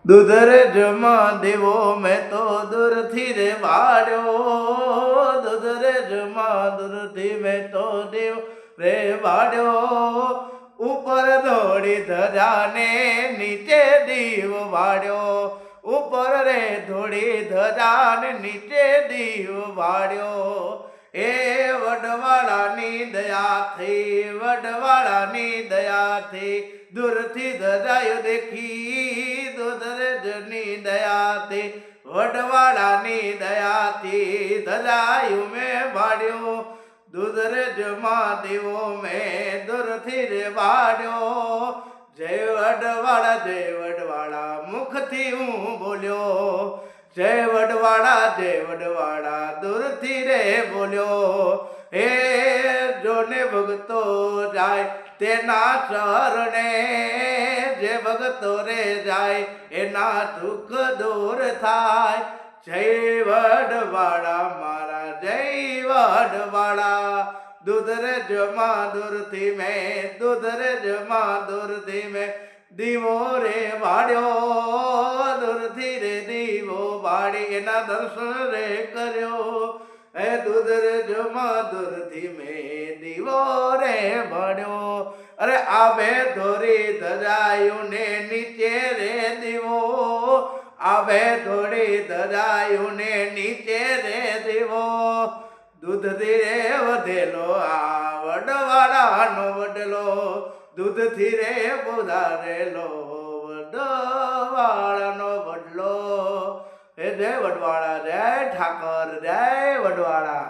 દૂધ રે જમા દેવો મેં તો દૂરથી રે વાળ્યો, દૂધ રે જમા દૂરથી મેં તો દેવ રે વાળ્યો, ઉપર દોડી ધજાને નીચે દીવ વાળ્યો, ઉપર રે ધોળી ધજાને નીચે દીવ વાળ્યો, એ વડવાળાની દયાથી, વડવાળાની દયાથી દૂરથી ધજાયું દેખી, દૂધરેજની દયાથી વડવાળાની દયાથી ધજાયું મેં વાળ્યો, દૂધરેજમાં દેવો મેં દૂરથી રે વાળ્યો, જય વડવાળા મુખથી હું બોલ્યો, જય વડવાળા દૂરથી રે બોલ્યો, હે જોને ભગતો જાય તેના ચરણે, જે ભગતો રે જાય એના દુઃખ દૂર થાય, જય વડવાળા મારા, જય વડવાળા, દૂધ રે જમા દૂરથી મેં, દૂધ રે જમા દૂરથી મેં દીવો રે વાળ્યો, દૂરથી રે દીવો વાળી એના દર્શન રે કર્યો, હે દૂધ રે જમા દૂરથી મેં દીવો રે વાળ્યો, અરે આવે ધોરી ધજાયું ને નીચે રે દીવો, આવે ધોળી ધજાયું ને નીચે રે દીવો, દૂધથી રે વધેલો આ વડવાળાનો વડલો, દૂધથી રે પોધારેલો વડવાળાનો વડલો, હે જય વડવાળા, જય ઠાકર, જય વડવાળા.